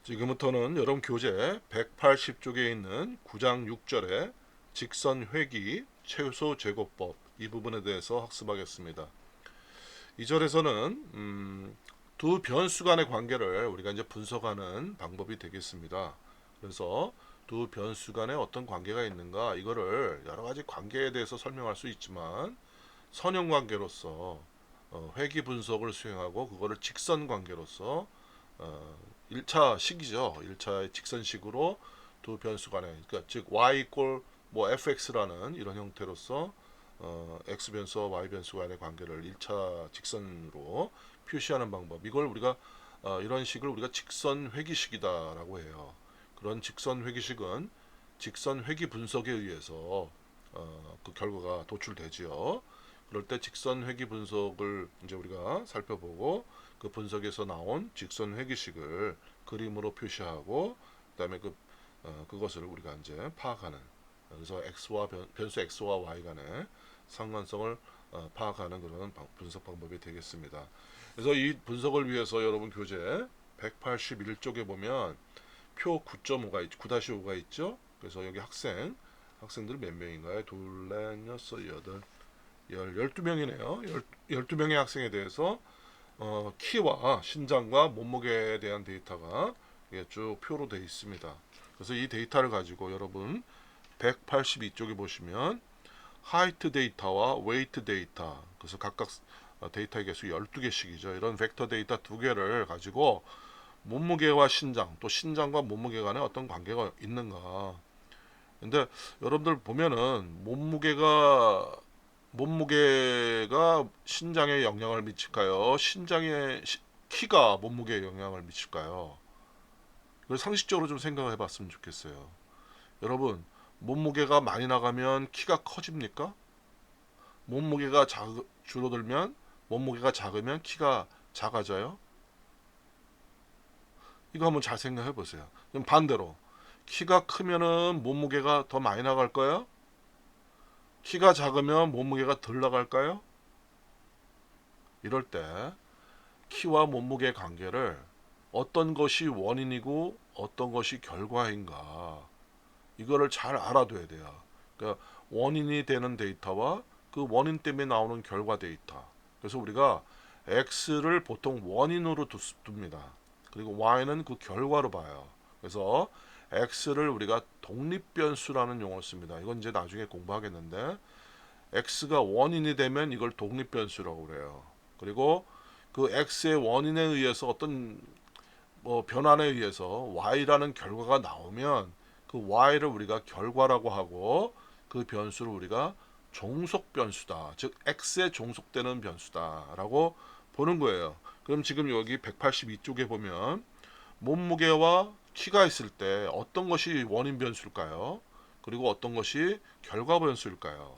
지금부터는 여러분 교재 180쪽에 있는 9장 6절의 직선 회귀 최소 제곱법 이 부분에 대해서 학습하겠습니다. 이 절에서는 두 변수 간의 관계를 우리가 이제 분석하는 방법이 되겠습니다. 그래서 두 변수 간에 어떤 관계가 있는가 이거를 여러 가지 관계에 대해서 설명할 수 있지만 선형 관계로서 회귀 분석을 수행하고 그거를 직선 관계로서 1차 식이죠. 1차의 직선식으로 두 변수 간의 그러니까 즉 y 이꼴 뭐 fx라는 이런 형태로서 x 변수와 y 변수 간의 관계를 1차 직선으로 표시하는 방법. 이걸 우리가 이런 식을 우리가 직선 회귀식이다라고 해요. 그런 직선 회귀식은 직선 회귀 분석에 의해서 그 결과가 도출되지요. 그럴 때 직선 회귀 분석을 이제 우리가 살펴보고 그 분석에서 나온 직선 회귀식을 그림으로 표시하고 그다음에 그것을 우리가 이제 파악하는 그래서 변수 x와 y 간의 상관성을 파악하는 그런 분석 방법이 되겠습니다. 그래서 이 분석을 위해서 여러분 교재 181쪽에 보면 표 9.5가 9-5가 있죠. 그래서 여기 학생들 몇 명인가요? 둘, 넷, 여섯, 여덟, 12명이네요. 12명의 학생에 대해서 키와 신장과 몸무게에 대한 데이터가 쭉 표로 되어 있습니다. 그래서 이 데이터를 가지고 여러분 182쪽에 보시면 하이트 데이터와 웨이트 데이터 그래서 각각 데이터의 개수 12개씩이죠. 이런 벡터 데이터 두 개를 가지고 몸무게와 신장 또 신장과 몸무게 간에 어떤 관계가 있는가. 근데 여러분들 보면은 몸무게가 신장에 영향을 미칠까요? 키가 몸무게에 영향을 미칠까요? 이걸 상식적으로 좀 생각해 봤으면 좋겠어요. 여러분, 몸무게가 많이 나가면 키가 커집니까? 몸무게가 줄어들면 몸무게가 작으면 키가 작아져요? 이거 한번 잘 생각해 보세요. 그럼 반대로 키가 크면은 몸무게가 더 많이 나갈까요? 키가 작으면 몸무게가 덜 나갈까요? 이럴 때 키와 몸무게 관계를 어떤 것이 원인이고 어떤 것이 결과인가 이거를 잘 알아둬야 돼요. 그러니까 원인이 되는 데이터와 그 원인 때문에 나오는 결과 데이터. 그래서 우리가 x를 보통 원인으로 둡니다. 그리고 y는 그 결과로 봐요. 그래서 x를 우리가 독립변수라는 용어를 씁니다. 이건 이제 나중에 공부하겠는데 x가 원인이 되면 이걸 독립변수라고 그래요. 그리고 그 x의 원인에 의해서 어떤 변환에 의해서 y라는 결과가 나오면 그 y를 우리가 결과라고 하고 그 변수를 우리가 종속 변수다. 즉 x에 종속되는 변수다라고 보는 거예요. 그럼 지금 여기 182쪽에 보면 몸무게와 키가 있을 때 어떤 것이 원인 변수일까요? 그리고 어떤 것이 결과 변수일까요?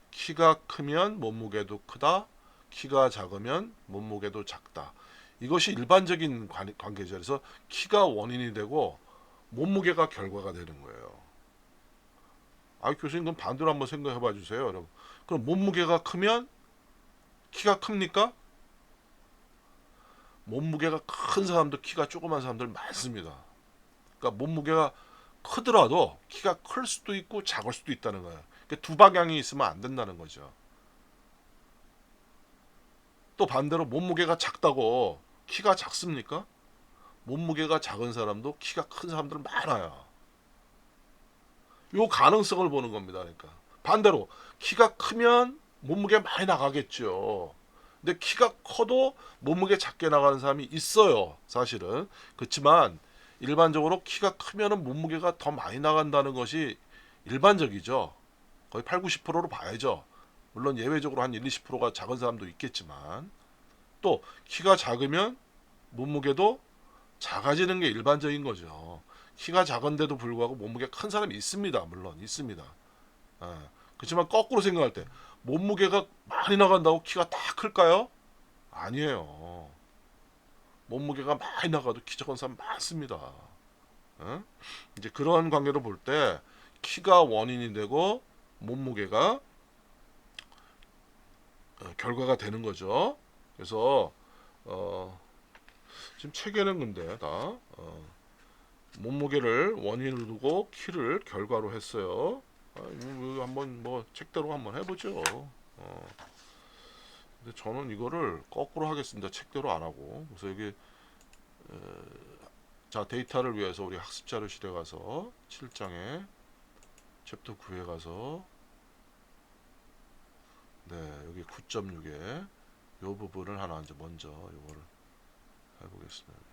키가 크면 몸무게도 크다. 키가 작으면 몸무게도 작다. 이것이 일반적인 관계죠. 그래서 키가 원인이 되고 몸무게가 결과가 되는 거예요. 아, 교수님 그럼 반대로 한번 생각해 봐 주세요, 여러분. 그럼 몸무게가 크면 키가 큽니까? 몸무게가 큰 사람도 키가 조그만 사람들 많습니다. 그러니까 몸무게가 크더라도 키가 클 수도 있고 작을 수도 있다는 거예요. 그러니까 두 방향이 있으면 안 된다는 거죠. 또 반대로 몸무게가 작다고 키가 작습니까? 몸무게가 작은 사람도 키가 큰 사람들 많아요. 요 가능성을 보는 겁니다. 그러니까 반대로 키가 크면 몸무게 많이 나가겠죠. 근데 키가 커도 몸무게 작게 나가는 사람이 있어요. 사실은. 그렇지만 일반적으로 키가 크면은 몸무게가 더 많이 나간다는 것이 일반적이죠. 거의 8, 90%로 봐야죠. 물론 예외적으로 한 1, 20%가 작은 사람도 있겠지만 또 키가 작으면 몸무게도 작아지는 게 일반적인 거죠. 키가 작은데도 불구하고 몸무게 큰 사람이 있습니다. 물론 있습니다. 예. 그렇지만 거꾸로 생각할 때 몸무게가 많이 나간다고 키가 다 클까요? 아니에요. 몸무게가 많이 나가도 키 작은 사람 많습니다. 예? 이제 그런 관계로 볼 때 키가 원인이 되고 몸무게가 결과가 되는 거죠. 그래서 어, 지금 체계는 근데 다 몸무게를 원인으로 두고 키를 결과로 했어요. 이거 한번 뭐 책대로 한번 해보죠. 근데 저는 이거를 거꾸로 하겠습니다. 책대로 안 하고. 그래서 여기 자 데이터를 위해서 우리 학습 자료실에 가서 7장에 챕터 9에 가서 네 여기 9.6에 요 부분을 하나 이제 먼저 요거를 해보겠습니다.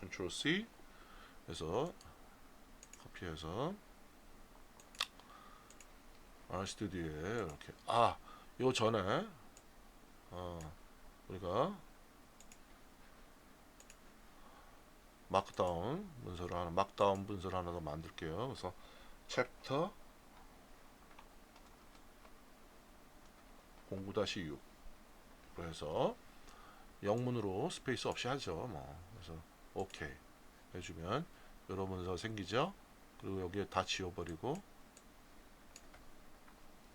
Ctrl C 해서 커피해서 RStudi오에 이렇게 요 전에 우리가 마크다운 문서를 하나 더 만들게요. 그래서 챕터 09-6로 해서 영문으로 스페이스 없이 하죠. 뭐 그래서 오케이 해주면 여러 문서 생기죠. 그리고 여기에 다 지워버리고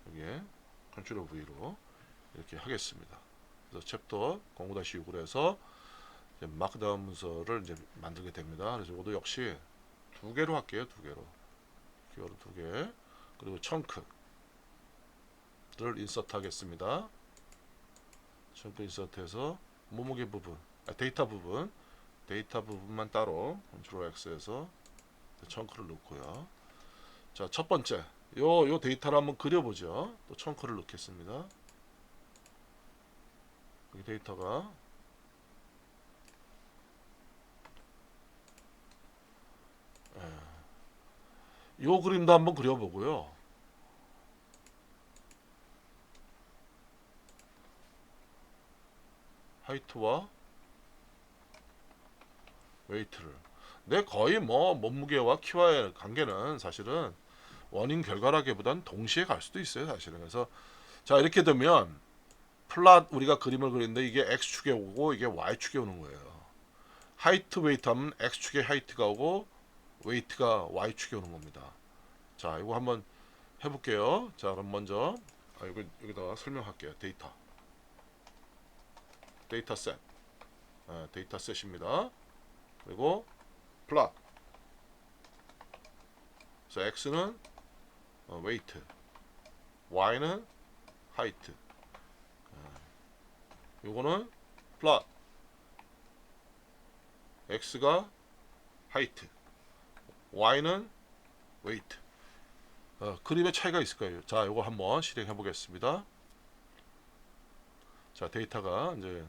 여기에 컨트롤 V로 이렇게 하겠습니다. 그래서 챕터 09-6으로 해서 이제 마크다운 문서를 이제 만들게 됩니다. 그래서 이것도 역시 두 개로 할게요. 두 개. 그리고 청크를 인서트 하겠습니다. 청크 인서트해서 몸무게 부분, 데이터 부분만 따로 컨트롤 X에서 청크를 넣고요. 자, 첫 번째 요 데이터를 한번 그려보죠. 또 청크를 넣겠습니다. 여기 데이터가 요 그림도 한번 그려보고요. 하이트와 웨이트를 거의 뭐 몸무게와 키와의 관계는 사실은 원인 결과라기보단 동시에 갈 수도 있어요. 사실은. 그래서 자 이렇게 되면 플랫 우리가 그림을 그리는데 이게 X축에 오고 이게 Y축에 오는 거예요. 하이트 웨이트 하면 X축에 하이트가 오고 웨이트가 Y축에 오는 겁니다. 자 이거 한번 해볼게요. 자 그럼 먼저 여기다가 설명할게요. 데이터셋 데이터셋입니다. 그리고 플롯 그래서 X는 웨이트 Y는 하이트 요거는 플롯 X가 하이트 Y는 웨이트 그림의 차이가 있을 거예요. 자 요거 한번 실행해 보겠습니다. 자 데이터가 이제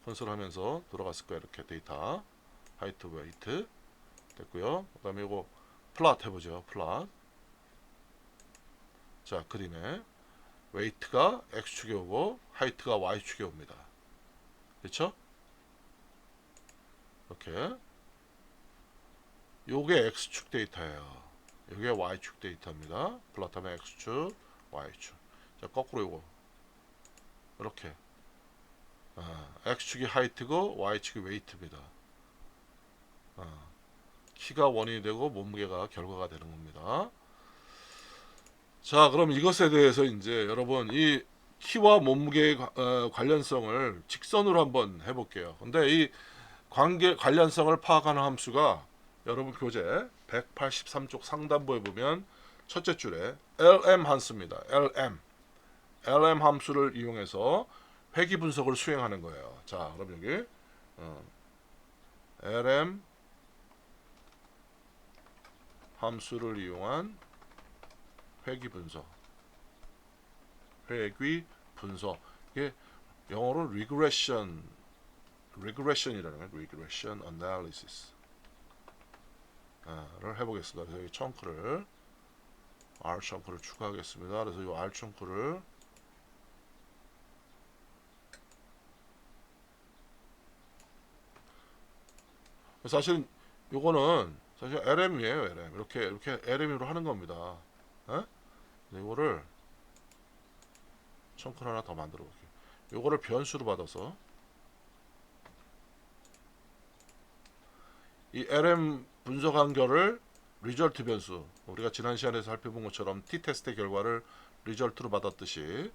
콘솔 하면서 돌아갔을 거예요. 이렇게 데이터 하이트 웨이트 됐고요. 그 다음에 이거 플롯 해보죠. 플롯 자 그림에 웨이트가 X축에 오고 하이트가 Y축에 옵니다. 그렇죠? 이렇게 요게 X축 데이터예요. 요게 Y축 데이터입니다. 플롯하면 X축 Y축 자 거꾸로 요거 이렇게 X축이 하이트고 Y축이 웨이트입니다. 키가 원인이 되고 몸무게가 결과가 되는 겁니다. 자 그럼 이것에 대해서 이제 여러분 이 키와 몸무게의 관련성을 직선으로 한번 해볼게요. 근데 이 관련성을 파악하는 함수가 여러분 교재 183쪽 상단부에 보면 첫째 줄에 LM 함수입니다. LM 함수를 이용해서 회귀 분석을 수행하는 거예요. 자 그럼 여기 LM 함수를 이용한 회귀 분석 이게 영어로 regression이라는 거예요. regression analysis 를 해보겠습니다. 그래서 여기 청크를 R 청크를 추가하겠습니다. 그래서 이 R 청크를 사실 요거는 사실 LM이에요. LM 이렇게 LM으로 하는 겁니다. 이거를 청크를 하나 더 만들어 볼게요. 요거를 변수로 받아서 이 LM 분석 한결을 리절트 변수 우리가 지난 시간에서 살펴본 것처럼 t 테스트 결과를 리절트로 받았듯이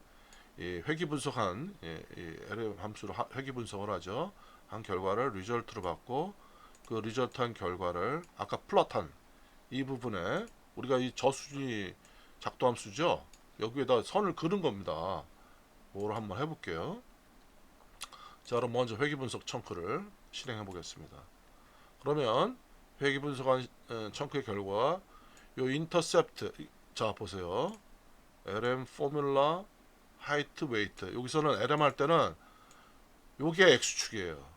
이 회귀 분석한 이 LM 함수로 회귀 분석을 하죠. 한 결과를 리절트로 받고 그 리절트한 결과를 아까 플롯한 이 부분에 우리가 이 저수지 작도 함수죠. 여기에다 선을 그는 겁니다. 그걸 한번 해볼게요. 자, 그럼 먼저 회귀 분석 청크를 실행해 보겠습니다. 그러면 회귀 분석한 청크의 결과 요 인터셉트 자 보세요. LM 포뮬라 하이트 웨이트 여기서는 LM 할 때는 요게 X축이에요.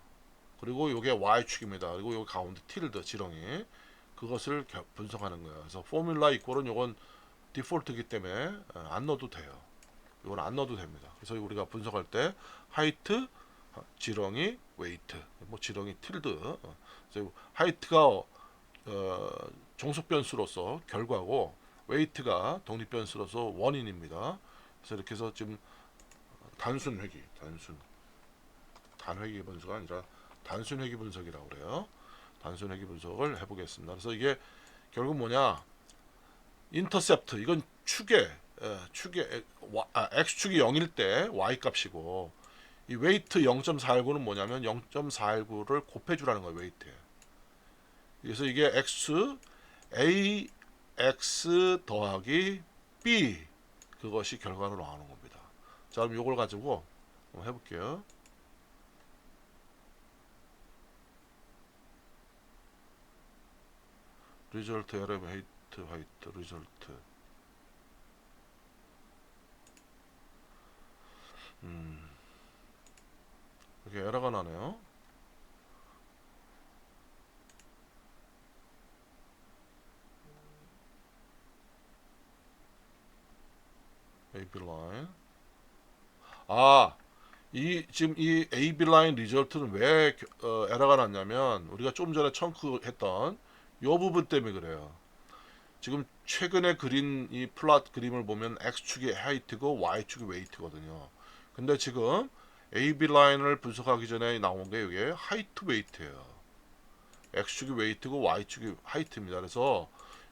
그리고 요게 Y축입니다. 그리고 요 가운데 틸드 지렁이 그것을 분석하는 거예요. 그래서 포뮬라 이꼴은 요건 디폴트이기 때문에 안 넣어도 돼요. 이건 안 넣어도 됩니다. 그래서 우리가 분석할 때 하이트 지렁이 웨이트 뭐 지렁이 틸드 그래서 하이트가 종속 변수로서 결과고 웨이트가 독립 변수로서 원인입니다. 그래서 이렇게 해서 지금 단순 회귀 단회귀 분석이 아니라 단순 회귀 분석이라고 그래요. 단순 회귀 분석을 해보겠습니다. 그래서 이게 결국 뭐냐 인터셉트 이건 축의 x축이 0일 때 y 값이고 이 웨이트 0.419는 뭐냐면 0.419를 곱해주라는 거예요. 웨이트에. 그래서 이게 ax 더하기 b 그것이 결과로 나오는 겁니다. 자 그럼 이걸 가지고 한번 해볼게요. 리절트 LM 화이트 리절트 이렇게 에러가 나네요. AB 라인 지금 이 AB 라인 리절트는 왜 에러가 났냐면 우리가 좀 전에 청크 했던 요 부분 때문에 그래요. 지금 최근에 그린 이 플롯 그림을 보면 X축이 하이트고 Y축이 웨이트거든요. 근데 지금 AB 라인을 분석하기 전에 나온 게 이게 하이트 웨이트예요. X축이 웨이트고 Y축이 하이트입니다. 그래서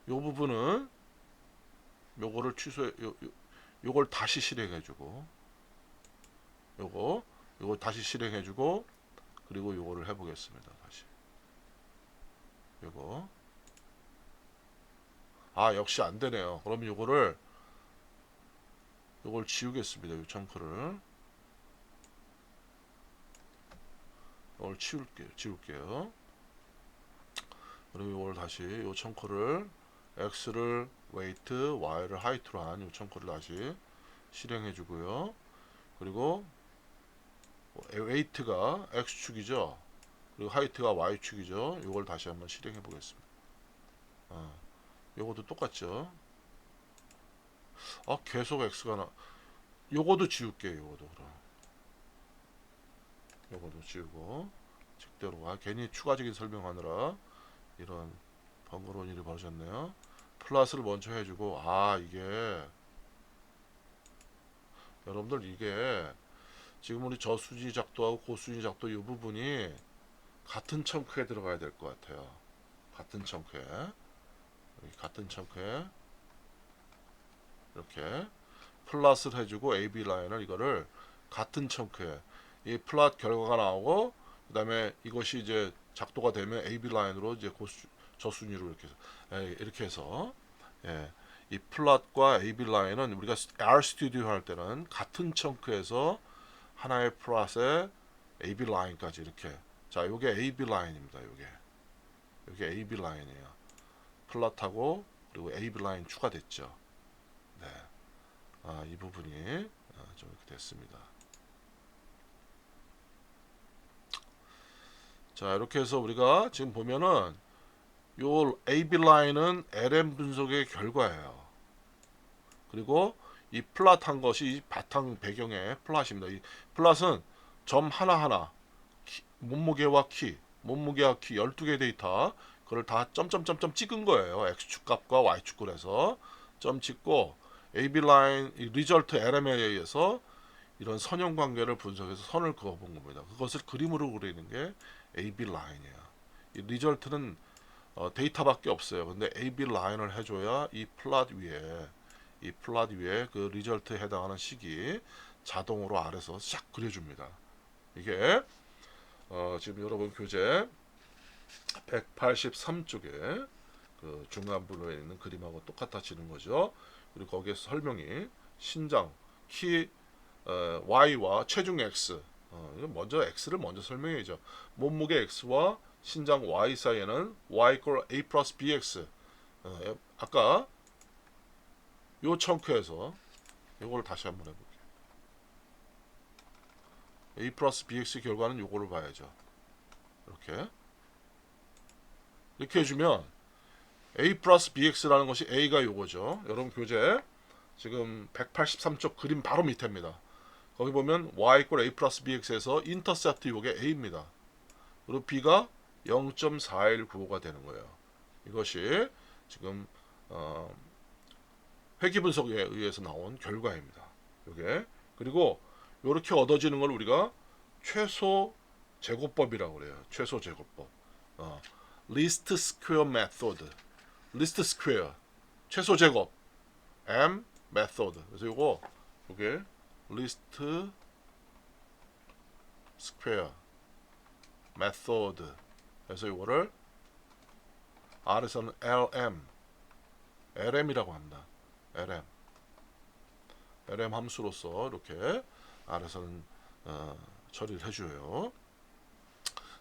요 부분은 요거를 요걸 다시 실행해주고 요거 다시 실행해주고 그리고 요거를 해보겠습니다. 다시 요거 역시 안 되네요. 그러면 요걸 지우겠습니다. 요 청크를 이걸 지울게요. 그리고 이걸 다시 요 청크를 x를 웨이트, y를 하이트로 한 요 청크를 다시 실행해 주고요. 그리고 웨이트가 x축이죠. 그리고 하이트가 y축이죠. 요걸 다시 한번 실행해 보겠습니다. 요것도 똑같죠. 계속 x가 요것도 지울게요. 요것도 그럼. 요것도 지우고 직대로 괜히 추가적인 설명하느라 이런 번거로운 일이 벌어졌네요. 플러스를 먼저 해주고 이게 여러분들 이게 지금 우리 저수지 작도하고 고수지 작도 이 부분이 같은 청크에 들어가야 될 것 같아요. 같은 청크에 이렇게 플러스를 해주고 AB 라인을 이거를 같은 청크에 이 플랫 결과가 나오고 그 다음에 이것이 이제 작도가 되면 AB 라인으로 이제 저순위로 이렇게 해서 이 플랫과 AB 라인은 우리가 R 스튜디오 할 때는 같은 청크에서 하나의 플랫에 AB 라인까지 이렇게 요게 AB 라인입니다. 요게 AB 라인이에요. 플랫하고 그리고 AB 라인 추가됐죠. 네. 이 부분이 좀 이렇게 됐습니다. 자 이렇게 해서 우리가 지금 보면은 요 AB 라인은 LM 분석의 결과예요. 그리고 이 플랫한 것이 바탕 배경의 플랫입니다. 이 플랫은 점 하나하나 몸무게와 키 12개 데이터 그걸 다 점점점점 찍은 거예요. X축 값과 Y축 값에서 점 찍고 AB 라인 리절트 LM에 의해서 이런 선형 관계를 분석해서 선을 그어본 겁니다. 그것을 그림으로 그리는 게 AB 라인이에요. 이 리절트는 데이터밖에 없어요. 근데 AB 라인을 해줘야 이 플랫 위에 그 리절트에 해당하는 식이 자동으로 아래서 싹 그려줍니다. 이게 지금 여러분 교재 183쪽에 그 중간부에 있는 그림하고 똑같아지는 거죠. 그리고 거기에서 설명이 신장, 키 Y와 체중 X. 이거 먼저 X를 먼저 설명해야죠. 몸무게 X와 신장 Y 사이에는 Y equal A 플러스 BX. 아까 요 청크에서 요거를 다시 한번 해볼게요. A 플러스 BX 결과는 요거를 봐야죠. 이렇게 해주면 A 플러스 BX라는 것이 A가 요거죠. 여러분 교재 지금 183쪽 그림 바로 밑에입니다. 거기 보면 Y equal A 플러스 BX에서 인터셉트 요게 A입니다. 그리고 B가 0.4195가 되는 거예요. 이것이 지금 회귀 분석에 의해서 나온 결과입니다. 요게 그리고 이렇게 얻어지는 걸 우리가 최소 제곱법이라고 그래요. 최소 제곱법. 리스트 스퀘어 메소드. 리스트 스퀘어 최소 제곱 M 메소드. 그래서 요게 리스트 스퀘어 메소드. 그래서 요거를 R에서는 LM이라고 합니다. LM 함수로서 이렇게 R에서는 처리를 해줘요.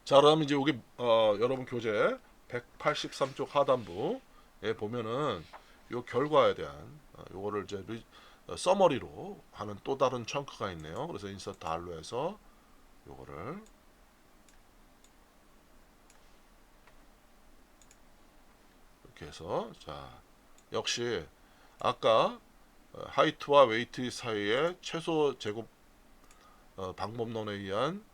자, 그럼 이제 여기 여러분 교재 183쪽 하단부에 보면은 요 결과에 대한 요거를 이제 서머리로 하는 또 다른 청크가 있네요. 그래서 인서트 R로 해서 요거를 이렇게 해서 자 역시 아까 하이트와 웨이트 사이의 최소 제곱 방법론에 의한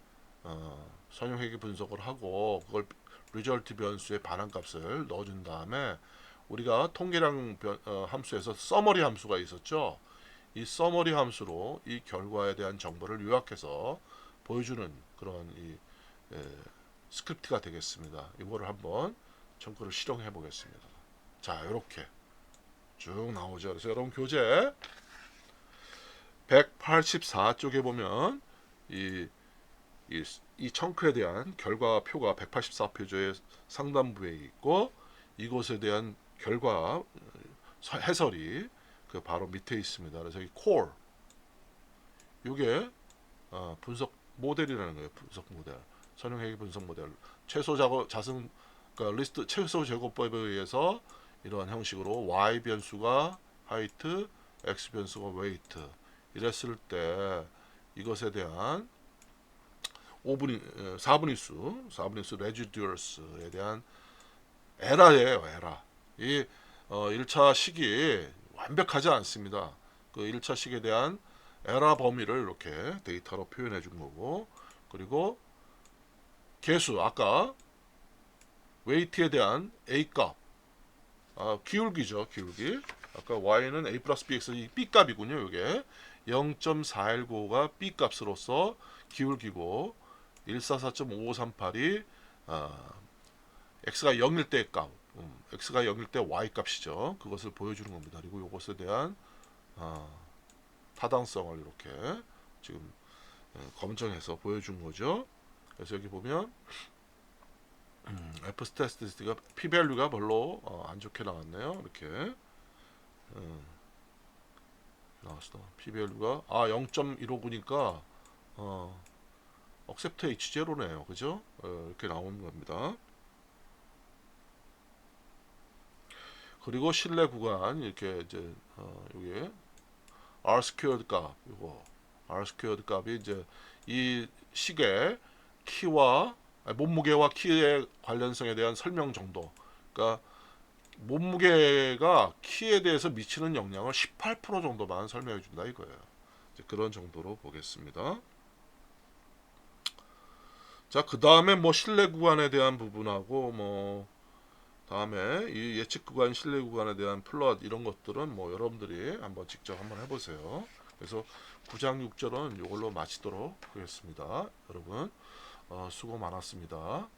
선형회귀 분석을 하고 그걸 리절트 변수의 반환값을 넣어준 다음에 우리가 통계량 함수에서 서머리 함수가 있었죠. 이 서머리 함수로 이 결과에 대한 정보를 요약해서 보여주는 그런 이 스크립트가 되겠습니다. 이거를 한번 청구를 실행해 보겠습니다. 자, 이렇게 쭉 나오죠. 그래서 여러분 교재 184쪽에 보면 이 청크에 대한 결과표가 184페이지의 상단부에 있고 이것에 대한 결과 해설이 그 바로 밑에 있습니다. 그래서 이 core 이게 분석 모델이라는 거예요. 분석 모델, 선형회귀 분석 모델, 최소 자승 그러니까 리스트 최소 제곱법에 의해서 이러한 형식으로 y 변수가 하이트, x 변수가 웨이트 이랬을 때 이것에 대한 4분의 수 레지듀얼스에 대한 에러예요. 에러. 이 1차 식이 완벽하지 않습니다. 그 1차 식에 대한 에러 범위를 이렇게 데이터로 표현해 준 거고 그리고 개수 아까 웨이트에 대한 A 값 기울기죠. 기울기 아까 y는 a 플러스 bx 이 b 값이군요. 이게 0.419가 b 값으로서 기울기고 144.5538이 x가 0일 때 값, x가 0일 때 y 값이죠. 그것을 보여주는 겁니다. 그리고 이것에 대한 타당성을 이렇게 지금 검증해서 보여준 거죠. 그래서 여기 보면 F 스태티스틱가 p 밸류가 별로 안 좋게 나왔네요. 이렇게 나왔어. p 밸류가 0.159니까 accept H0네요. 그죠? 이렇게 나오는 겁니다. 그리고 신뢰 구간 이렇게 이제 여기 R squared 값 이거 R squared 값이 이제 이 식의 키와 몸무게와 키의 관련성에 대한 설명 정도. 그러니까 몸무게가 키에 대해서 미치는 영향을 18% 정도만 설명해 준다 이거예요. 이제 그런 정도로 보겠습니다. 자, 그 다음에 뭐 신뢰 구간에 대한 부분하고 뭐 다음에 이 예측 구간, 신뢰 구간에 대한 플롯 이런 것들은 뭐 여러분들이 한번 직접 한번 해보세요. 그래서 9장 6절은 이걸로 마치도록 하겠습니다. 여러분 수고 많았습니다.